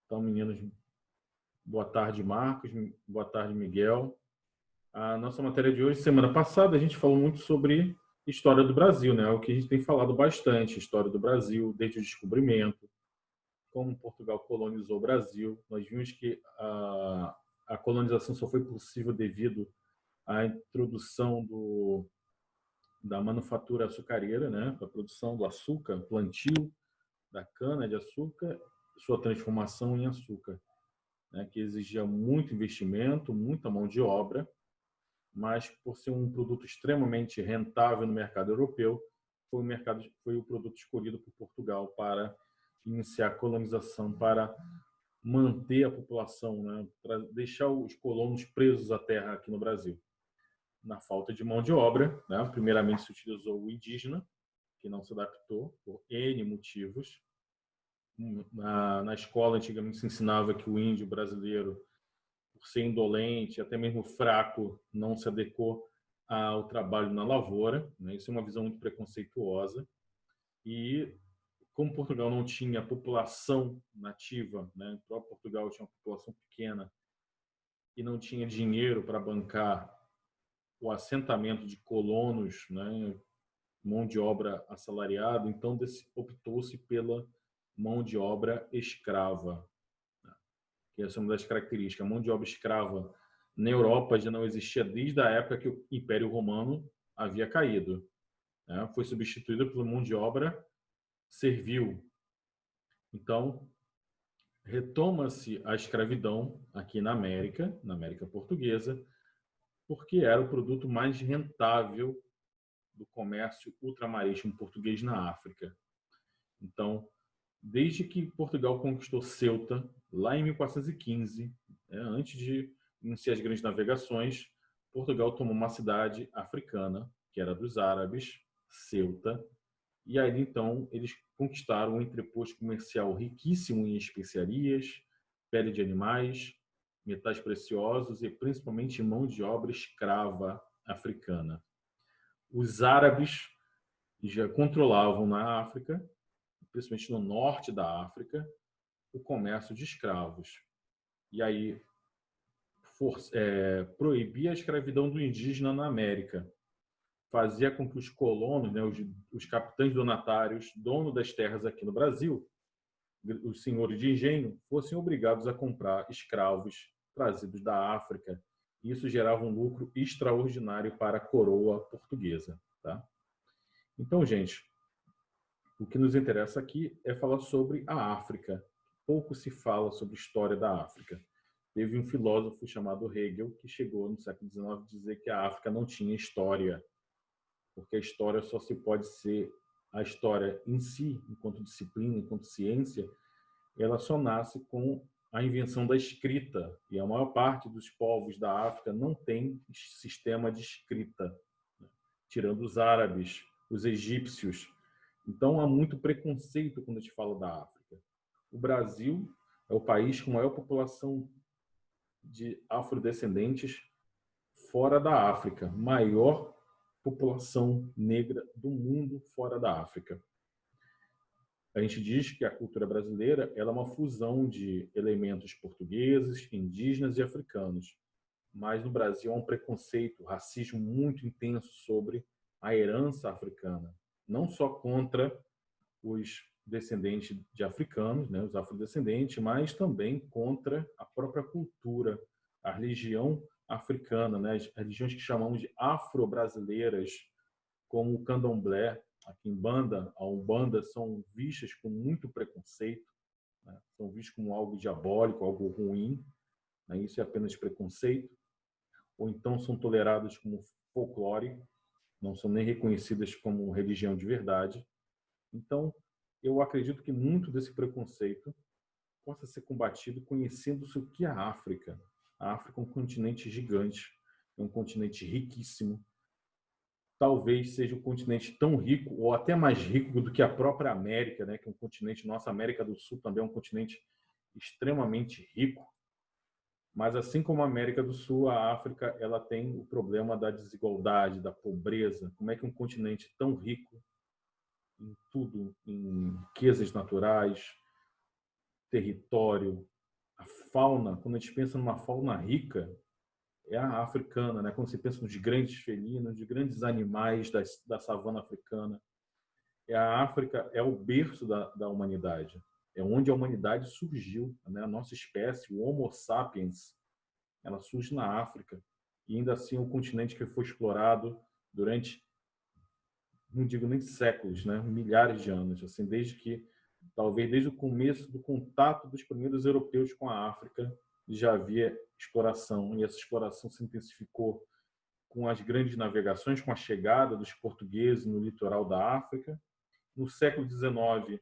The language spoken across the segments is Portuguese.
Então, meninos, boa tarde, Marcos. Boa tarde, Miguel. A nossa matéria de hoje, semana passada, a gente falou muito sobre história do Brasil, né? O que a gente tem falado bastante, história do Brasil, desde o descobrimento, como Portugal colonizou o Brasil. Nós vimos que a colonização só foi possível devido à introdução da manufatura açucareira, né? A produção do açúcar, plantio da cana-de-açúcar, sua transformação em açúcar, né? Que exigia muito investimento, muita mão de obra, mas por ser um produto extremamente rentável no mercado europeu, foi o produto escolhido por Portugal para iniciar a colonização, para manter a população, né, para deixar os colonos presos à terra aqui no Brasil. Na falta de mão de obra, né, primeiramente se utilizou o indígena, que não se adaptou por N motivos. Na escola, antigamente, se ensinava que o índio brasileiro, por ser indolente, até mesmo fraco, não se adequou ao trabalho na lavoura, né? Isso é uma visão muito preconceituosa. E como Portugal não tinha população nativa, né? O próprio Portugal tinha uma população pequena e não tinha dinheiro para bancar o assentamento de colonos, né? Mão de obra assalariada, então optou-se pela mão de obra escrava, que essa é uma das características. A mão de obra escrava na Europa já não existia desde a época que o Império Romano havia caído, né? Foi substituída pela mão de obra servil. Então, retoma-se a escravidão aqui na América Portuguesa, porque era o produto mais rentável do comércio ultramarítimo português na África. Então, desde que Portugal conquistou Ceuta, lá em 1415, antes de iniciar as grandes navegações, Portugal tomou uma cidade africana, que era dos árabes, Ceuta, e aí então eles conquistaram um entreposto comercial riquíssimo em especiarias, pele de animais, metais preciosos e principalmente mão de obra escrava africana. Os árabes já controlavam na África, principalmente no norte da África, o comércio de escravos. E aí proibia a escravidão do indígena na América. Fazia com que os colonos, né, os capitães donatários, donos das terras aqui no Brasil, os senhores de engenho, fossem obrigados a comprar escravos trazidos da África. Isso gerava um lucro extraordinário para a coroa portuguesa. Tá? Então, gente, o que nos interessa aqui é falar sobre a África. Pouco se fala sobre a história da África. Teve um filósofo chamado Hegel que chegou no século XIX a dizer que a África não tinha história, porque a história só se pode ser a história em si, enquanto disciplina, enquanto ciência, ela só nasce com a invenção da escrita. E a maior parte dos povos da África não tem sistema de escrita, né? Tirando os árabes, os egípcios. Então, há muito preconceito quando a gente fala da África. O Brasil é o país com maior população de afrodescendentes fora da África, maior população negra do mundo fora da África. A gente diz que a cultura brasileira ela é uma fusão de elementos portugueses, indígenas e africanos. Mas no Brasil há um preconceito, racismo muito intenso sobre a herança africana, não só contra os descendentes de africanos, né, os afrodescendentes, mas também contra a própria cultura, a religião africana, né, as religiões que chamamos de afro-brasileiras, como o candomblé, a quimbanda, a umbanda, são vistas com muito preconceito, né, são vistas como algo diabólico, algo ruim, né, isso é apenas preconceito, ou então são toleradas como folclore, não são nem reconhecidas como religião de verdade. Então, eu acredito que muito desse preconceito possa ser combatido conhecendo-se o que é a África. A África é um continente gigante, é um continente riquíssimo. Talvez seja um continente tão rico, ou até mais rico do que a própria América, né? Que é um continente, nossa América do Sul também é um continente extremamente rico. Mas assim como a América do Sul, a África ela tem o problema da desigualdade, da pobreza. Como é que um continente tão rico em tudo, em riquezas naturais, território, fauna, quando a gente pensa numa fauna rica, é a africana, né? Quando você pensa nos grandes felinos, de grandes animais da savana africana, a África é o berço da humanidade. É onde a humanidade surgiu, né? A nossa espécie, o Homo sapiens, ela surge na África. E ainda assim é um continente que foi explorado durante, não digo nem séculos, né? Milhares de anos, assim, talvez desde o começo do contato dos primeiros europeus com a África, já havia exploração, e essa exploração se intensificou com as grandes navegações, com a chegada dos portugueses no litoral da África. No século XIX,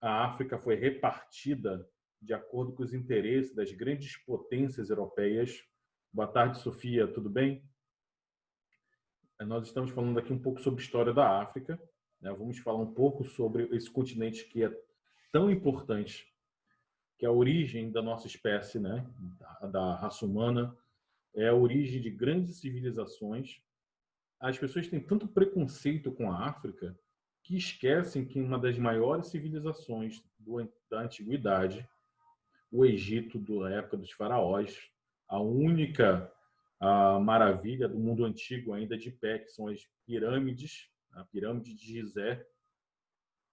a África foi repartida de acordo com os interesses das grandes potências europeias. Boa tarde, Sofia, tudo bem? Nós estamos falando aqui um pouco sobre a história da África, né? Vamos falar um pouco sobre esse continente que é tão importante, que é a origem da nossa espécie, né? Da raça humana, é a origem de grandes civilizações. As pessoas têm tanto preconceito com a África que esquecem que uma das maiores civilizações da antiguidade, o Egito, da época dos faraós, a única maravilha do mundo antigo ainda de pé, que são as pirâmides, a pirâmide de Gizé,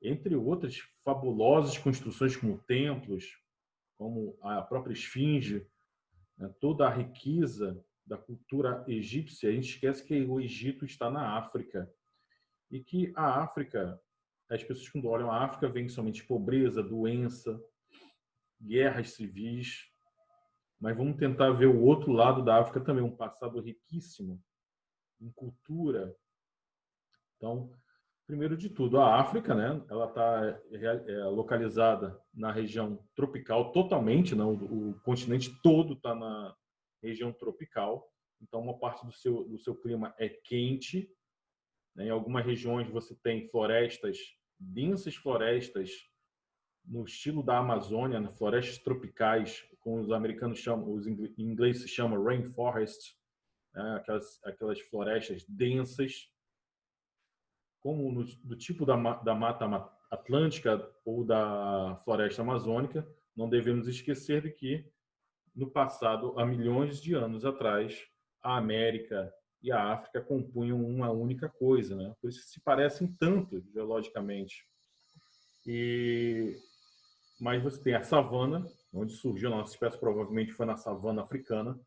entre outras fabulosas construções como templos, como a própria esfinge, né? Toda a riqueza da cultura egípcia, a gente esquece que o Egito está na África e que a África, as pessoas quando olham a África veem somente pobreza, doença, guerras civis, mas vamos tentar ver o outro lado da África também, um passado riquíssimo em cultura. Então, primeiro de tudo, a África, né, ela está localizada na região tropical totalmente, né, o continente todo está na região tropical, então uma parte do seu clima é quente, né, em algumas regiões você tem florestas, densas florestas, no estilo da Amazônia, né, florestas tropicais, como os americanos chamam, os ingleses chamam rainforest, né, aquelas florestas densas, como do tipo da Mata Atlântica ou da Floresta Amazônica. Não devemos esquecer de que, no passado, há milhões de anos atrás, a América e a África compunham uma única coisa, né? Por isso se parecem tanto geologicamente. Mas você tem a savana, onde surgiu a nossa espécie, provavelmente foi na savana africana,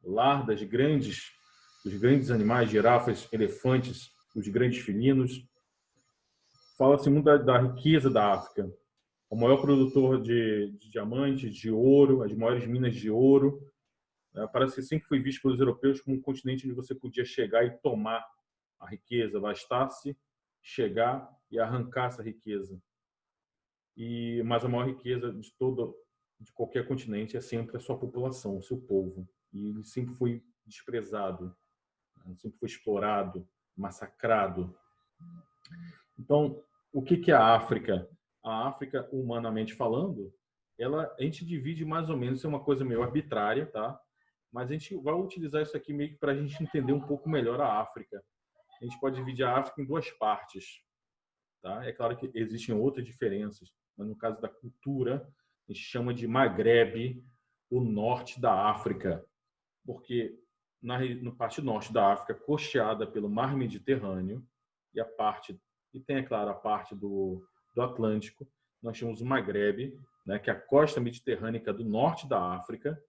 lar dos grandes animais, girafas, elefantes, os grandes felinos. Fala-se muito da riqueza da África. O maior produtor de diamantes, de ouro, as maiores minas de ouro. Parece que sempre foi visto pelos europeus como um continente onde você podia chegar e tomar a riqueza. Bastasse chegar e arrancar essa riqueza. Mas a maior riqueza de qualquer continente é sempre a sua população, o seu povo. E ele sempre foi desprezado, sempre foi explorado, massacrado. Então, o que é a África? A África, humanamente falando, a gente divide mais ou menos, isso é uma coisa meio arbitrária, tá? Mas a gente vai utilizar isso aqui meio que para a gente entender um pouco melhor a África. A gente pode dividir a África em duas partes, tá? É claro que existem outras diferenças, mas no caso da cultura, a gente chama de Maghreb, o norte da África, porque na parte norte da África, costeada pelo Mar Mediterrâneo, e tem, é claro, a parte do Atlântico, nós temos o Maghreb, né, que é a costa mediterrânea do norte da África.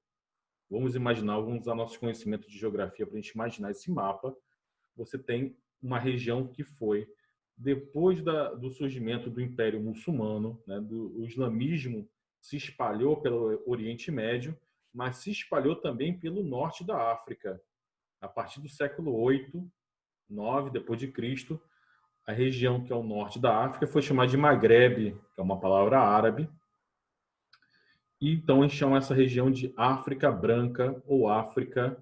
Vamos usar nossos conhecimentos de geografia para a gente imaginar esse mapa. Você tem uma região que foi, depois do surgimento do Império Muçulmano, né, o islamismo se espalhou pelo Oriente Médio, mas se espalhou também pelo norte da África. A partir do século 8, 9 depois de Cristo, a região que é o norte da África foi chamada de Maghreb, que é uma palavra árabe. E então a gente chama essa região de África Branca ou África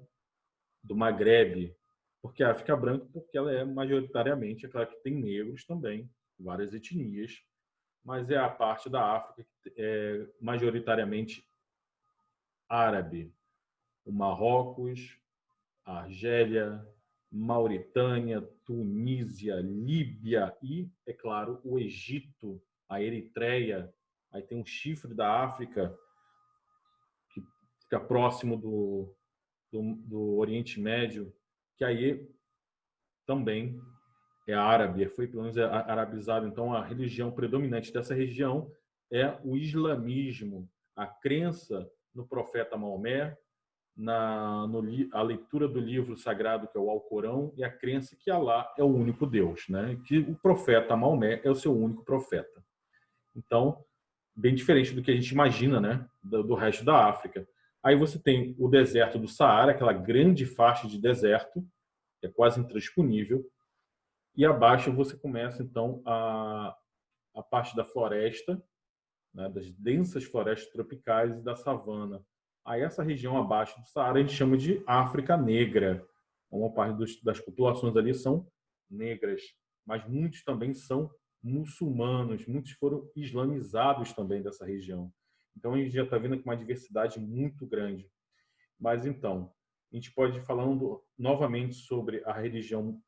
do Maghreb. Por que África Branca? Porque ela é majoritariamente, é claro que tem negros também, várias etnias, mas é a parte da África que é majoritariamente árabe. O Marrocos, a Argélia, Mauritânia, Tunísia, Líbia e, é claro, o Egito, a Eritreia. Aí tem um chifre da África, que fica próximo do Oriente Médio, que aí também é árabe, foi pelo menos arabizado. Então, a religião predominante dessa região é o islamismo, a crença no profeta Maomé, a leitura do livro sagrado, que é o Alcorão, e a crença que Alá é o único Deus, né? Que o profeta Maomé é o seu único profeta. Então, bem diferente do que a gente imagina, né? Do resto da África. Aí você tem o deserto do Saara, aquela grande faixa de deserto, que é quase intransponível, e abaixo você começa, então, a parte da floresta, né, das densas florestas tropicais e da savana. Aí essa região abaixo do Saara a gente chama de África Negra. Uma parte das populações ali são negras, mas muitos também são muçulmanos, muitos foram islamizados também dessa região. Então a gente já está vendo aqui uma diversidade muito grande. Mas então, a gente pode ir falando novamente sobre a religião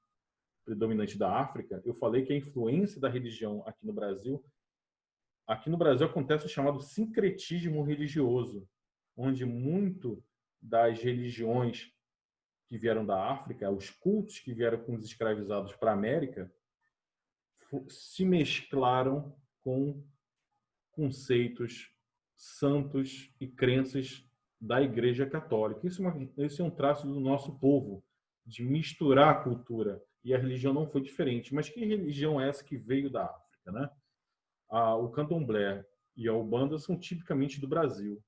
predominante da África. Eu falei que a influência da religião aqui no Brasil acontece o chamado sincretismo religioso, onde muito das religiões que vieram da África, os cultos que vieram com os escravizados para a América, se mesclaram com conceitos santos e crenças da Igreja Católica. Isso é um traço do nosso povo, de misturar a cultura. E a religião não foi diferente. Mas que religião é essa que veio da África, né? O candomblé e a Umbanda são tipicamente do Brasil,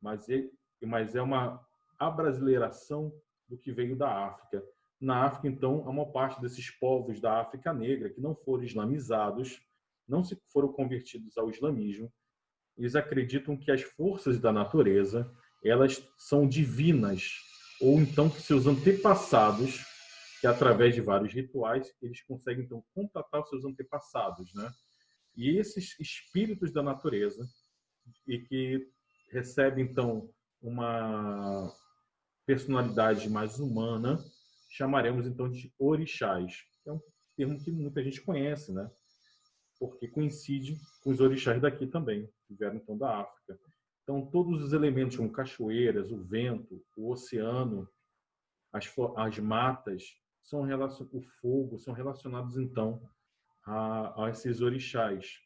mas é uma abrasileiração do que veio da África. Na África, então, há uma parte desses povos da África Negra que não foram islamizados, não se foram convertidos ao islamismo. Eles acreditam que as forças da natureza, elas são divinas, ou então que seus antepassados, que através de vários rituais, eles conseguem então contatar os seus antepassados, né? E esses espíritos da natureza, e que recebem, então, uma personalidade mais humana, chamaremos, então, de orixás. É um termo que muita gente conhece, né? Porque coincide com os orixás daqui também, que vieram, então, da África. Então, todos os elementos, como cachoeiras, o vento, o oceano, as matas, o fogo, são relacionados, então, a esses orixás.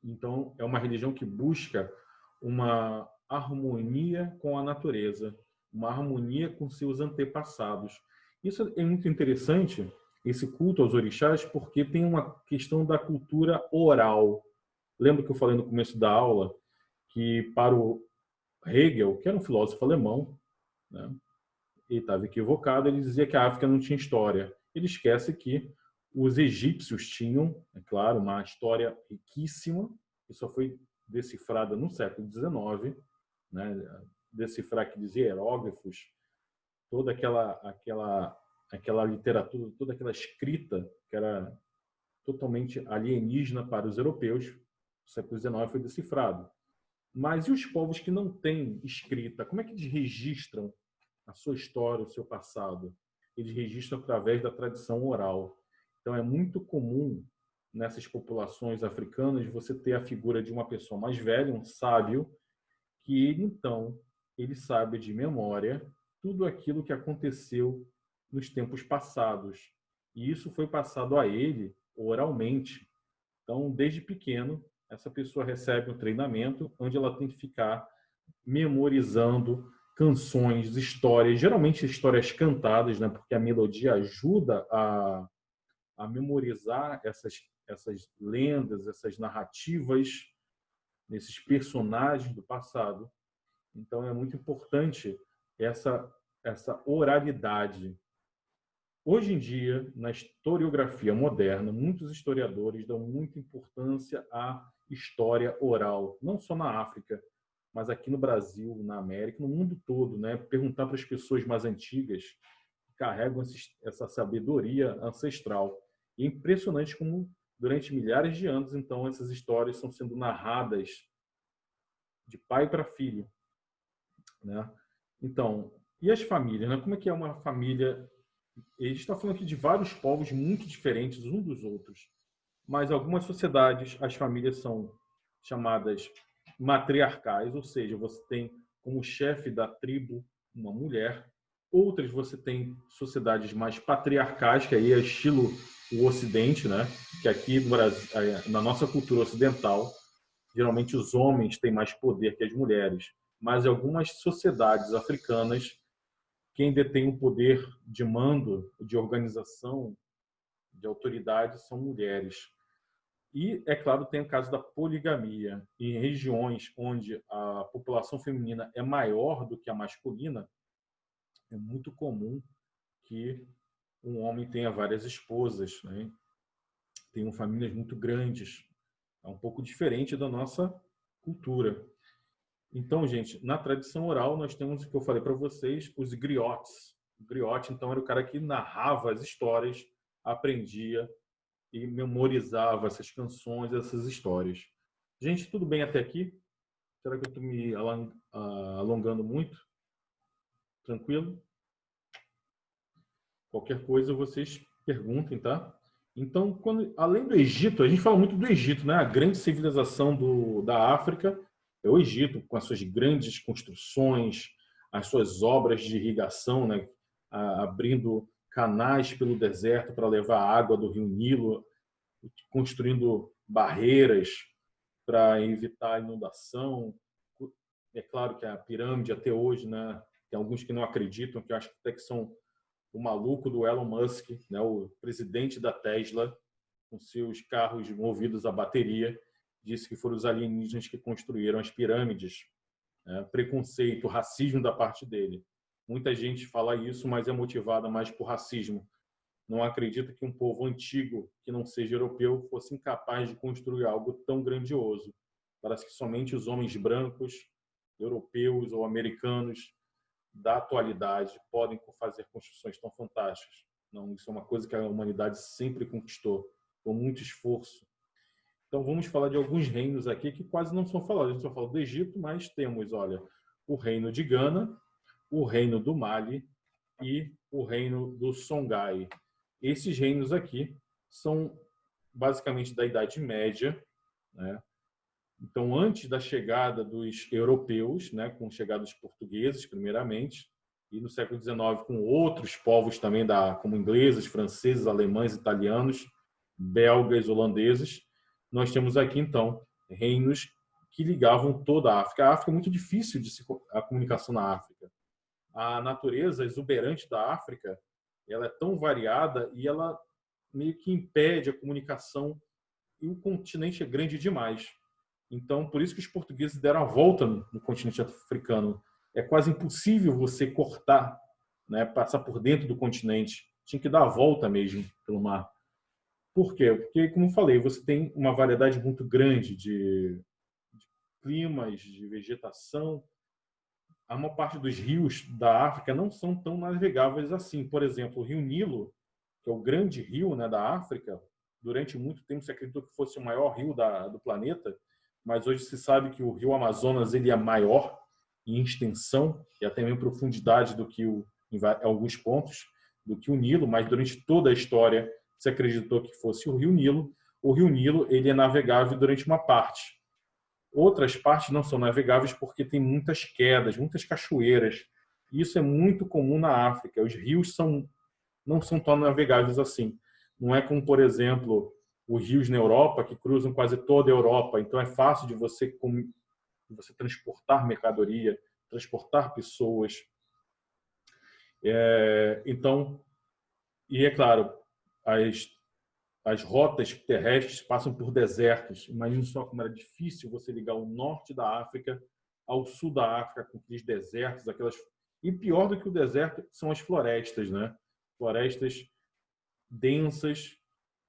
Então, é uma religião que busca uma harmonia com a natureza, uma harmonia com seus antepassados. Isso é muito interessante, esse culto aos orixás, porque tem uma questão da cultura oral. Lembra que eu falei no começo da aula que para o Hegel, que era um filósofo alemão, né, ele estava equivocado, ele dizia que a África não tinha história. Ele esquece que os egípcios tinham, é claro, uma história riquíssima, que só foi decifrada no século XIX, né? Decifrar, que dizia, hieróglifos, toda aquela literatura, toda aquela escrita que era totalmente alienígena para os europeus, no século XIX foi decifrado. Mas e os povos que não têm escrita? Como é que eles registram a sua história, o seu passado? Eles registram através da tradição oral. Então, é muito comum nessas populações africanas você ter a figura de uma pessoa mais velha, um sábio, que ele, então, ele sabe de memória tudo aquilo que aconteceu nos tempos passados. E isso foi passado a ele oralmente. Então, desde pequeno, essa pessoa recebe um treinamento onde ela tem que ficar memorizando canções, histórias, geralmente histórias cantadas, né? Porque a melodia ajuda a memorizar essas lendas, essas narrativas, esses personagens do passado. Então é muito importante essa oralidade. Hoje em dia, na historiografia moderna, muitos historiadores dão muita importância à história oral, não só na África, mas aqui no Brasil, na América, no mundo todo, né? Perguntar para as pessoas mais antigas que carregam essa sabedoria ancestral. E é impressionante como, durante milhares de anos, então, essas histórias estão sendo narradas de pai para filho, né? Então, e as famílias, né? Como é que é uma família? A gente está falando aqui de vários povos muito diferentes uns dos outros, mas algumas sociedades, as famílias são chamadas matriarcais, ou seja, você tem como chefe da tribo uma mulher. Outras você tem sociedades mais patriarcais, que aí é estilo o Ocidente, né? Que aqui no Brasil, na nossa cultura ocidental, geralmente os homens têm mais poder que as mulheres. Mas em algumas sociedades africanas, quem detém o poder de mando, de organização, de autoridade são mulheres. E, é claro, tem o caso da poligamia. Em regiões onde a população feminina é maior do que a masculina, é muito comum que um homem tenha várias esposas, né? Tenham famílias muito grandes. É um pouco diferente da nossa cultura. Então, gente, na tradição oral, nós temos o que eu falei para vocês, os griotes. O griote, então, era o cara que narrava as histórias, aprendia e memorizava essas canções, essas histórias. Gente, tudo bem até aqui? Será que eu estou me alongando muito? Tranquilo? Qualquer coisa vocês perguntem, tá? Então, além do Egito, a gente fala muito do Egito, né? A grande civilização da África é o Egito, com as suas grandes construções, as suas obras de irrigação, né? Abrindo canais pelo deserto para levar a água do rio Nilo, construindo barreiras para evitar a inundação. É claro que a pirâmide até hoje, né? Tem alguns que não acreditam, que eu acho que até que são o maluco do Elon Musk, né, o presidente da Tesla, com seus carros movidos a bateria, disse que foram os alienígenas que construíram as pirâmides. Preconceito, racismo da parte dele. Muita gente fala isso, mas é motivada mais por racismo. Não acredita que um povo antigo, que não seja europeu, fosse incapaz de construir algo tão grandioso. Parece que somente os homens brancos, europeus ou americanos da atualidade podem fazer construções tão fantásticas. Não, isso é uma coisa que a humanidade sempre conquistou, com muito esforço. Então, vamos falar de alguns reinos aqui que quase não são falados. A gente só fala do Egito, mas temos, olha, o reino de Gana, o reino do Mali e o reino do Songhai. Esses reinos aqui são basicamente da Idade Média, né? Então, antes da chegada dos europeus, né, com a chegada dos portugueses, primeiramente, e no século XIX com outros povos também, como ingleses, franceses, alemães, italianos, belgas, holandeses, nós temos aqui, então, reinos que ligavam toda a África. A África é muito difícil a comunicação na África. A natureza exuberante da África, ela é tão variada e ela meio que impede a comunicação, e o continente é grande demais. Então, por isso que os portugueses deram a volta no continente africano. É quase impossível você cortar, né, passar por dentro do continente. Tinha que dar a volta mesmo pelo mar. Por quê? Porque, como eu falei, você tem uma variedade muito grande de climas, de vegetação. A maior parte dos rios da África não são tão navegáveis assim. Por exemplo, o rio Nilo, que é o grande rio, né, da África, durante muito tempo se acreditou que fosse o maior rio do planeta, mas hoje se sabe que o rio Amazonas ele é maior em extensão e até mesmo profundidade do que em alguns pontos do que o Nilo, mas durante toda a história se acreditou que fosse o rio Nilo. O rio Nilo ele é navegável durante uma parte. Outras partes não são navegáveis porque tem muitas quedas, muitas cachoeiras. Isso é muito comum na África. Os rios não são tão navegáveis assim. Não é como, por exemplo, os rios na Europa, que cruzam quase toda a Europa. Então, é fácil de você transportar mercadoria, transportar pessoas. Então, e é claro, as rotas terrestres passam por desertos. Imagina só como era difícil você ligar o norte da África ao sul da África com aqueles desertos, E pior do que o deserto são as florestas, né? Florestas densas,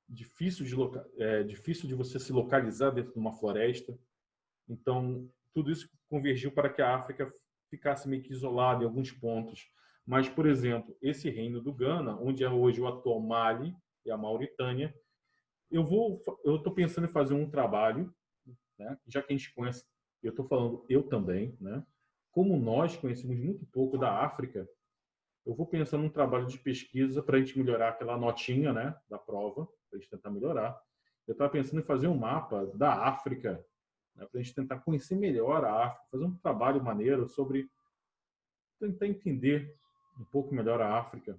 difícil de você se localizar dentro de uma floresta. Então, tudo isso convergiu para que a África ficasse meio que isolada em alguns pontos. Mas, por exemplo, esse reino do Gana, onde é hoje o atual Mali e a Mauritânia, eu estou pensando em fazer um trabalho, né? Já que a gente conhece, eu estou falando eu também, né? Como nós conhecemos muito pouco da África, eu vou pensar num trabalho de pesquisa para a gente melhorar aquela notinha, né, da prova, para a gente tentar melhorar. Eu estava pensando em fazer um mapa da África né, para a gente tentar conhecer melhor a África, fazer um trabalho maneiro sobre tentar entender um pouco melhor a África.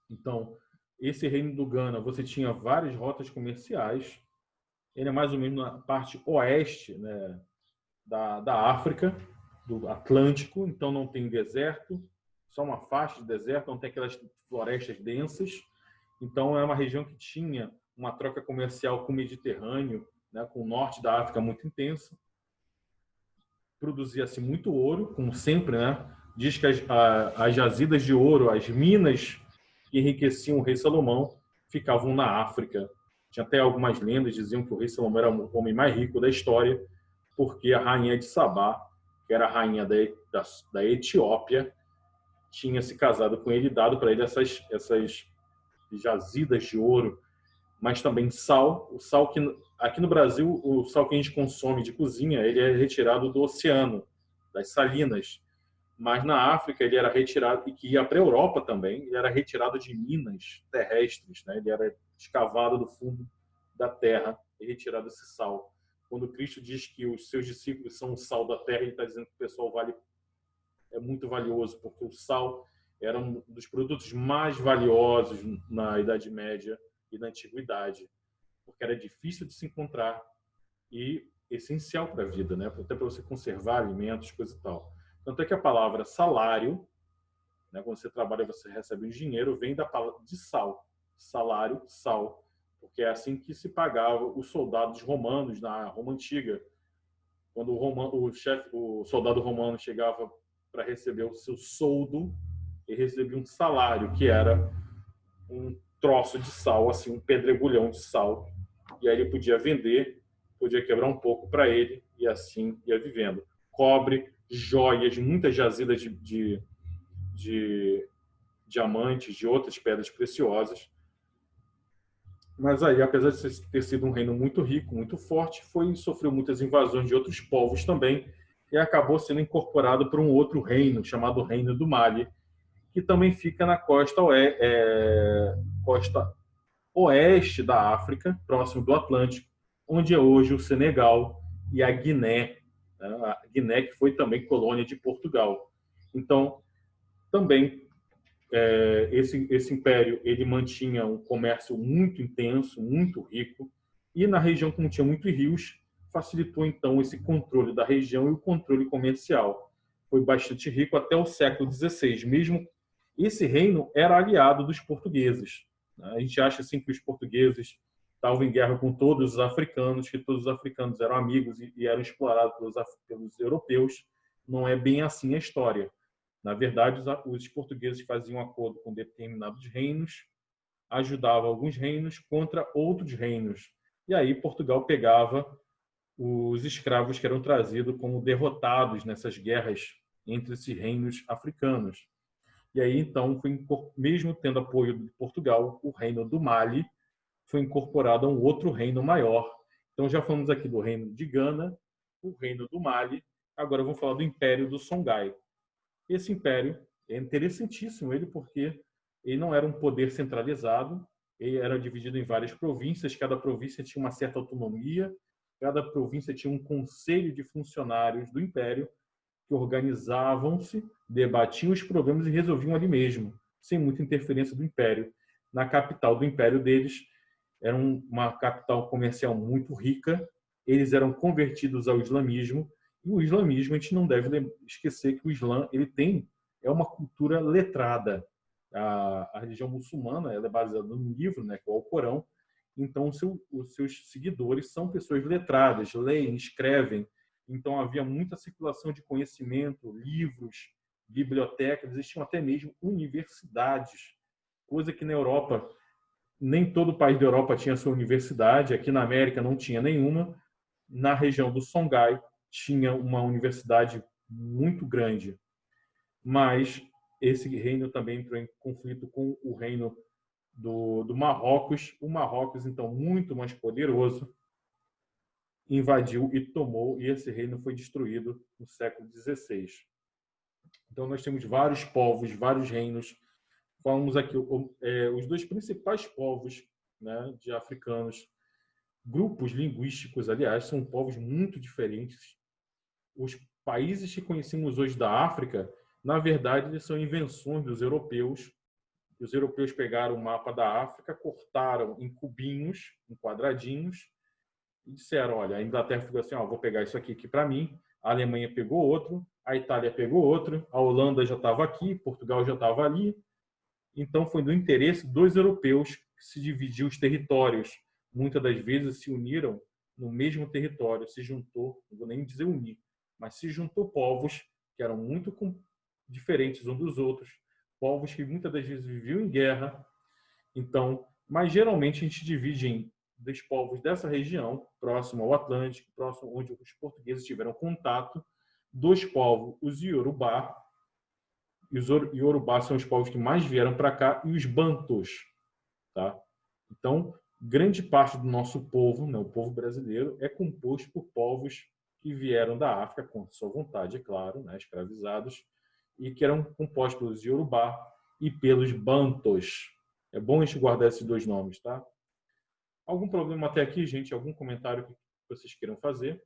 Então, esse reino do Ghana, você tinha várias rotas comerciais. Ele é mais ou menos na parte oeste, né, da África, do Atlântico, então não tem deserto, só uma faixa de deserto, não tem aquelas florestas densas. Então, é uma região que tinha uma troca comercial com o Mediterrâneo, né, com o norte da África muito intensa. Produzia-se muito ouro, como sempre, né? Diz que as jazidas de ouro, as minas que enriqueciam o rei Salomão, ficavam na África. Tinha até algumas lendas que diziam que o rei Salomão era o homem mais rico da história, porque a rainha de Sabá, que era a rainha da Etiópia, tinha se casado com ele e dado para ele essas jazidas de ouro, mas também sal. O sal que aqui no Brasil, o sal que a gente consome de cozinha, ele é retirado do oceano, das salinas. Mas na África ele era retirado, e que ia para a Europa também, ele era retirado de minas terrestres, né? Ele era escavado do fundo da terra e retirado esse sal. Quando Cristo diz que os seus discípulos são o sal da terra, ele está dizendo que o pessoal é muito valioso, porque o sal era um dos produtos mais valiosos na Idade Média e na Antiguidade, porque era difícil de se encontrar e essencial para a vida, né? Até para você conservar alimentos, coisa e tal. Tanto é que a palavra salário, né, quando você trabalha, você recebe um dinheiro, vem da palavra de sal. Salário, sal. Porque é assim que se pagava os soldados romanos na Roma Antiga. Quando o soldado romano chegava para receber o seu soldo, ele recebia um salário, que era um troço de sal, assim, um pedregulhão de sal. E aí ele podia vender, podia quebrar um pouco para ele, e assim ia vivendo. Cobre, joias, muitas jazidas de diamantes, de outras pedras preciosas. Mas aí, apesar de ter sido um reino muito rico, muito forte, sofreu muitas invasões de outros povos também e acabou sendo incorporado por um outro reino, chamado Reino do Mali, que também fica na costa oeste da África, próximo do Atlântico, onde é hoje o Senegal e a Guiné. A Guiné, que foi também colônia de Portugal. Então, também esse império ele mantinha um comércio muito intenso, muito rico, e na região, como tinha muitos rios, facilitou então esse controle da região e o controle comercial. Foi bastante rico até o século XVI. Mesmo esse reino era aliado dos portugueses. A gente acha assim que os portugueses estavam em guerra com todos os africanos, que todos os africanos eram amigos e eram explorados pelos europeus. Não é bem assim a história. Na verdade, os portugueses faziam acordo com determinados reinos, ajudavam alguns reinos contra outros reinos. E aí Portugal pegava os escravos que eram trazidos como derrotados nessas guerras entre esses reinos africanos. E aí, então, mesmo tendo apoio de Portugal, o reino do Mali foi incorporado a um outro reino maior. Então, já falamos aqui do reino de Gana, o reino do Mali. Agora vamos falar do Império do Songhai. Esse império é interessantíssimo, porque ele não era um poder centralizado, ele era dividido em várias províncias, cada província tinha uma certa autonomia, cada província tinha um conselho de funcionários do império que organizavam-se, debatiam os problemas e resolviam ali mesmo, sem muita interferência do império. Na capital do império deles, era uma capital comercial muito rica, eles eram convertidos ao islamismo, e o islamismo, a gente não deve esquecer que o Islã é uma cultura letrada. A religião muçulmana ela é baseada num livro, né, que é o Alcorão. Então, os seus seguidores são pessoas letradas, leem, escrevem. Então, havia muita circulação de conhecimento, livros, bibliotecas, existiam até mesmo universidades, coisa que na Europa, nem todo país da Europa tinha sua universidade, aqui na América não tinha nenhuma. Na região do Songhai, tinha uma universidade muito grande, mas esse reino também entrou em conflito com o reino do Marrocos. O Marrocos, então, muito mais poderoso, invadiu e tomou, e esse reino foi destruído no século XVI. Então, nós temos vários povos, vários reinos. Falamos aqui os dois principais povos, né, de africanos grupos linguísticos, aliás, são povos muito diferentes. Os países que conhecemos hoje da África, na verdade, eles são invenções dos europeus. Os europeus pegaram o mapa da África, cortaram em cubinhos, em quadradinhos, e disseram, olha, a Inglaterra ficou assim, vou pegar isso aqui para mim, a Alemanha pegou outro, a Itália pegou outro, a Holanda já estava aqui, Portugal já estava ali. Então, foi do interesse dos europeus que se dividiu os territórios. Muitas das vezes se uniram no mesmo território, se juntou, não vou nem dizer unir, mas se juntou povos que eram muito diferentes uns dos outros, povos que muitas das vezes viviam em guerra. Então, mas geralmente a gente divide em dos povos dessa região, próximo ao Atlântico, próximo onde os portugueses tiveram contato, dos povos, os Iorubá, e os Iorubá são os povos que mais vieram para cá, e os Bantus. Tá? Então, grande parte do nosso povo, né, o povo brasileiro, é composto por povos que vieram da África, com sua vontade, é claro, né, escravizados, e que eram compostos pelos Iorubá e pelos Bantus. É bom a gente guardar esses dois nomes, tá? Algum problema até aqui, gente? Algum comentário que vocês queiram fazer?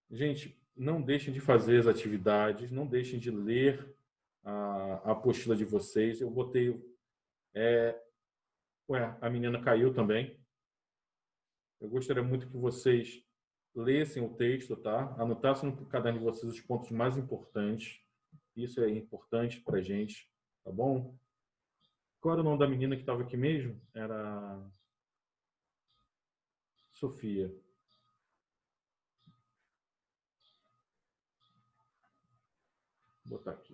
Gente, não deixem de fazer as atividades, não deixem de ler a apostila de vocês. Eu botei... a menina caiu também. Eu gostaria muito que vocês lessem o texto, tá? Anotassem no caderno de vocês os pontos mais importantes. Isso é importante para a gente, tá bom? Qual era o nome da menina que estava aqui mesmo? Era Sofia. Vou botar aqui.